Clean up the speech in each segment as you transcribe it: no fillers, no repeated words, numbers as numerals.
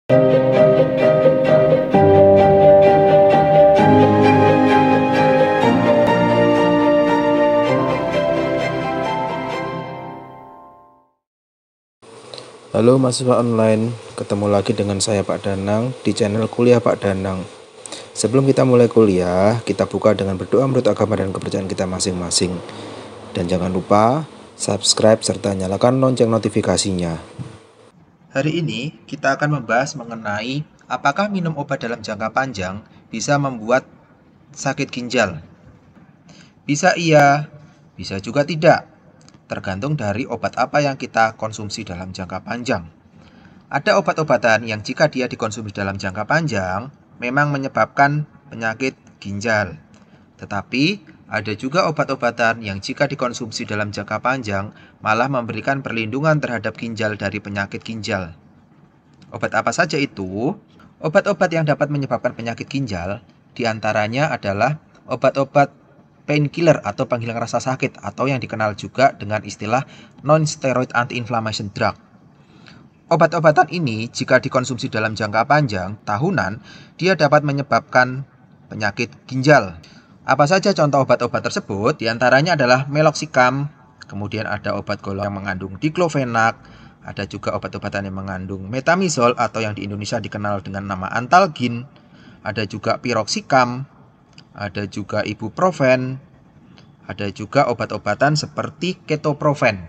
Halo mahasiswa online, ketemu lagi dengan saya Pak Danang di channel Kuliah Pak Danang. Sebelum kita mulai kuliah, kita buka dengan berdoa menurut agama dan kepercayaan kita masing-masing. Dan jangan lupa subscribe serta nyalakan lonceng notifikasinya. Hari ini kita akan membahas mengenai apakah minum obat dalam jangka panjang bisa membuat sakit ginjal. Bisa iya, bisa juga tidak. Tergantung dari obat apa yang kita konsumsi dalam jangka panjang. Ada obat-obatan yang jika dia dikonsumsi dalam jangka panjang memang menyebabkan penyakit ginjal. Tetapi ada juga obat-obatan yang jika dikonsumsi dalam jangka panjang malah memberikan perlindungan terhadap ginjal dari penyakit ginjal. Obat apa saja itu? Obat-obat yang dapat menyebabkan penyakit ginjal diantaranya adalah obat-obat painkiller atau penghilang rasa sakit atau yang dikenal juga dengan istilah non-steroid anti-inflammation drug. Obat-obatan ini jika dikonsumsi dalam jangka panjang, tahunan, dia dapat menyebabkan penyakit ginjal. Apa saja contoh obat-obat tersebut? Di antaranya adalah meloxicam, kemudian ada obat golongan yang mengandung diclofenac, ada juga obat-obatan yang mengandung metamizol atau yang di Indonesia dikenal dengan nama antalgin, ada juga piroxicam, ada juga ibuprofen, ada juga obat-obatan seperti ketoprofen.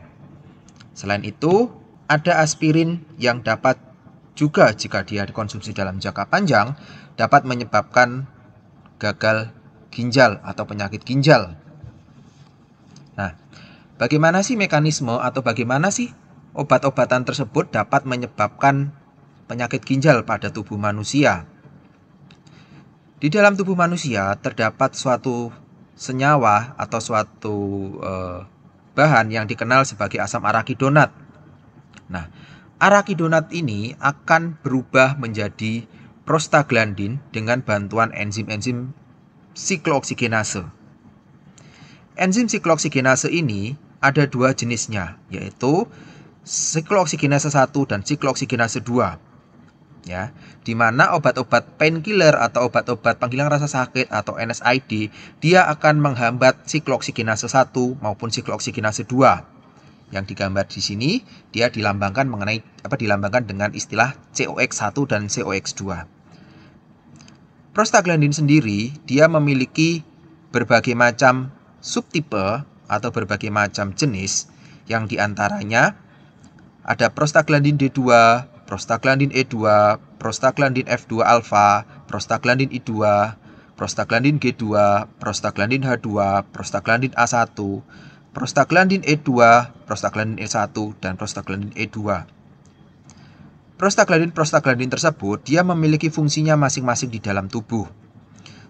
Selain itu, ada aspirin yang dapat juga jika dia dikonsumsi dalam jangka panjang dapat menyebabkan gagal ginjal atau penyakit ginjal. Nah, bagaimana sih mekanisme atau bagaimana sih obat-obatan tersebut dapat menyebabkan penyakit ginjal pada tubuh manusia? Di dalam tubuh manusia terdapat suatu senyawa atau suatu bahan yang dikenal sebagai asam arakidonat. Nah, arakidonat ini akan berubah menjadi prostaglandin dengan bantuan enzim-enzim siklooksigenase. Enzim siklooksigenase ini ada dua jenisnya, yaitu siklooksigenase 1 dan siklooksigenase 2. Ya, di mana obat-obat painkiller atau obat-obat penghilang rasa sakit atau NSAID dia akan menghambat siklooksigenase 1 maupun siklooksigenase 2. Yang digambar di sini dia dilambangkan dengan istilah COX1 dan COX2. Prostaglandin sendiri dia memiliki berbagai macam subtipe atau berbagai macam jenis yang diantaranya ada prostaglandin D2, prostaglandin E2, prostaglandin F2 alfa, prostaglandin I2, prostaglandin G2, prostaglandin H2, prostaglandin A1, prostaglandin E2, prostaglandin E1, dan prostaglandin E2. Prostaglandin tersebut dia memiliki fungsinya masing-masing di dalam tubuh.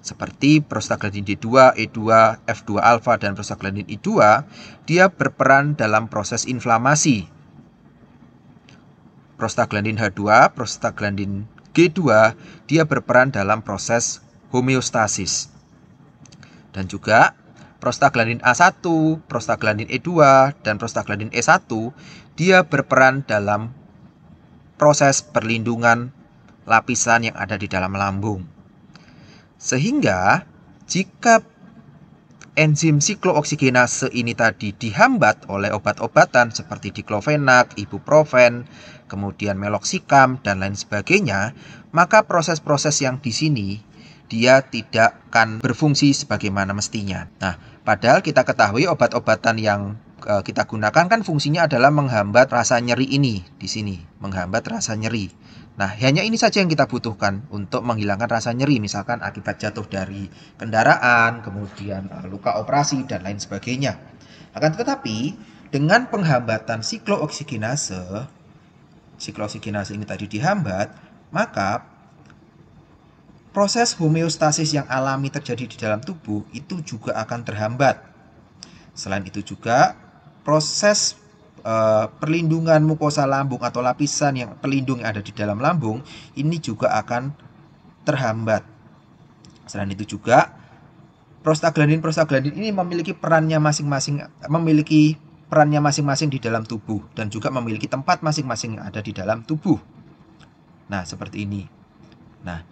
Seperti prostaglandin D2, E2, F2 alfa, dan prostaglandin I2, dia berperan dalam proses inflamasi. Prostaglandin H2, prostaglandin G2, dia berperan dalam proses homeostasis. Dan juga prostaglandin A1, prostaglandin E2, dan prostaglandin E1, dia berperan dalam proses perlindungan lapisan yang ada di dalam lambung. Sehingga jika enzim siklooksigenase ini tadi dihambat oleh obat-obatan seperti diclofenac, ibuprofen, kemudian meloxicam, dan lain sebagainya, maka proses-proses yang di sini dia tidak akan berfungsi sebagaimana mestinya. Nah, padahal kita ketahui obat-obatan yang kita gunakan kan fungsinya adalah menghambat rasa nyeri ini di sini, menghambat rasa nyeri. Nah, hanya ini saja yang kita butuhkan untuk menghilangkan rasa nyeri, misalkan akibat jatuh dari kendaraan, kemudian luka operasi, dan lain sebagainya. Akan tetapi, dengan penghambatan siklooksigenase ini tadi dihambat, maka proses homeostasis yang alami terjadi di dalam tubuh itu juga akan terhambat. Selain itu juga, proses perlindungan mukosa lambung atau lapisan yang pelindung yang ada di dalam lambung ini juga akan terhambat. Selain itu juga prostaglandin ini memiliki perannya masing-masing di dalam tubuh dan juga memiliki tempat masing-masing yang ada di dalam tubuh. Nah, seperti ini. Nah,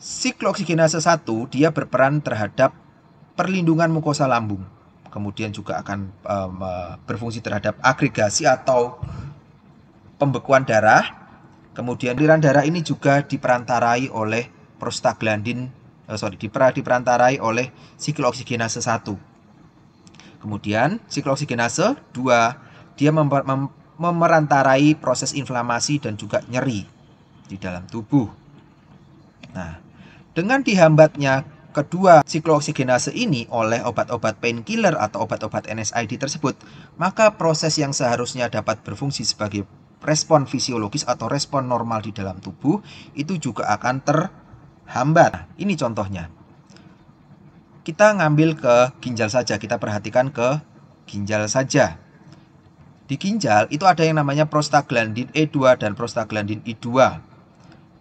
siklooksigenase 1 dia berperan terhadap perlindungan mukosa lambung. Kemudian juga akan berfungsi terhadap agregasi atau pembekuan darah. Kemudian aliran darah ini juga diperantarai oleh diperantarai oleh siklooksigenase 1. Kemudian siklooksigenase 2 dia memerantarai proses inflamasi dan juga nyeri di dalam tubuh. Nah, dengan dihambatnya kedua siklooksigenase ini oleh obat-obat painkiller atau obat-obat NSAID tersebut, maka proses yang seharusnya dapat berfungsi sebagai respon fisiologis atau respon normal di dalam tubuh itu juga akan terhambat. Nah, ini contohnya. Kita ngambil ke ginjal saja, kita perhatikan ke ginjal saja. Di ginjal itu ada yang namanya prostaglandin E2 dan prostaglandin I2.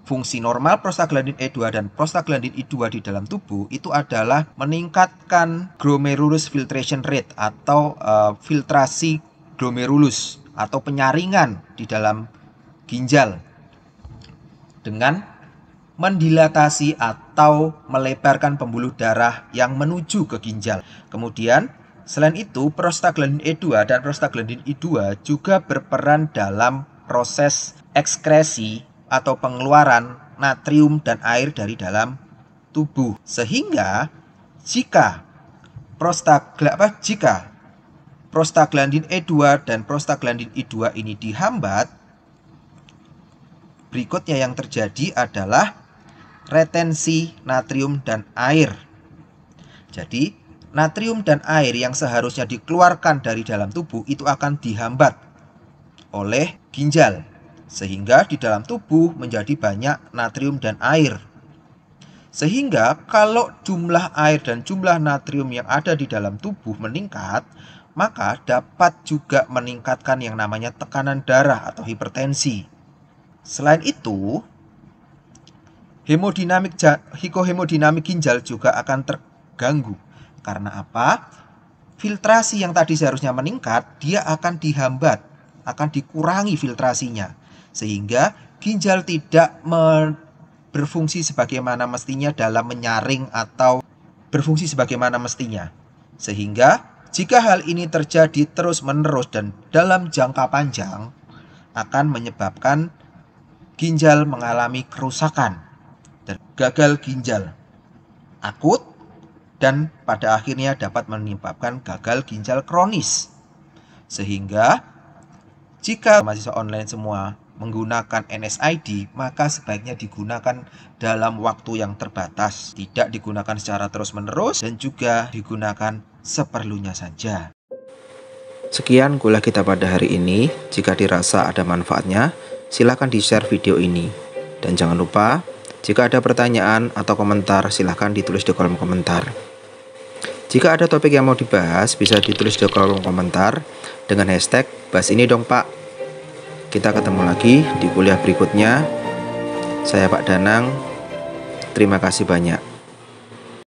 Fungsi normal prostaglandin E2 dan prostaglandin I2 di dalam tubuh itu adalah meningkatkan glomerulus filtration rate atau filtrasi glomerulus atau penyaringan di dalam ginjal dengan mendilatasi atau melebarkan pembuluh darah yang menuju ke ginjal. Kemudian, selain itu, prostaglandin E2 dan prostaglandin I2 juga berperan dalam proses ekskresi atau pengeluaran natrium dan air dari dalam tubuh. Sehingga, jika prostaglandin E2 dan prostaglandin I2 ini dihambat, berikutnya yang terjadi adalah retensi natrium dan air. Jadi, natrium dan air yang seharusnya dikeluarkan dari dalam tubuh itu akan dihambat oleh ginjal. Sehingga di dalam tubuh menjadi banyak natrium dan air. Sehingga kalau jumlah air dan jumlah natrium yang ada di dalam tubuh meningkat, maka dapat juga meningkatkan yang namanya tekanan darah atau hipertensi. Selain itu, hemodinamik ginjal juga akan terganggu. Karena apa? Filtrasi yang tadi seharusnya meningkat, dia akan dihambat, akan dikurangi filtrasinya. Sehingga ginjal tidak berfungsi sebagaimana mestinya dalam menyaring atau berfungsi sebagaimana mestinya. Sehingga jika hal ini terjadi terus-menerus dan dalam jangka panjang, akan menyebabkan ginjal mengalami kerusakan dan gagal ginjal akut dan pada akhirnya dapat menyebabkan gagal ginjal kronis. Sehingga jika mahasiswa online semua menggunakan NSAID, maka sebaiknya digunakan dalam waktu yang terbatas, tidak digunakan secara terus-menerus dan juga digunakan seperlunya saja. Sekian kuliah kita pada hari ini. Jika dirasa ada manfaatnya, silakan di-share video ini. Dan jangan lupa, jika ada pertanyaan atau komentar, silahkan ditulis di kolom komentar. Jika ada topik yang mau dibahas, bisa ditulis di kolom komentar dengan hashtag "bahas ini dong Pak". Kita ketemu lagi di kuliah berikutnya. Saya Pak Danang. Terima kasih banyak.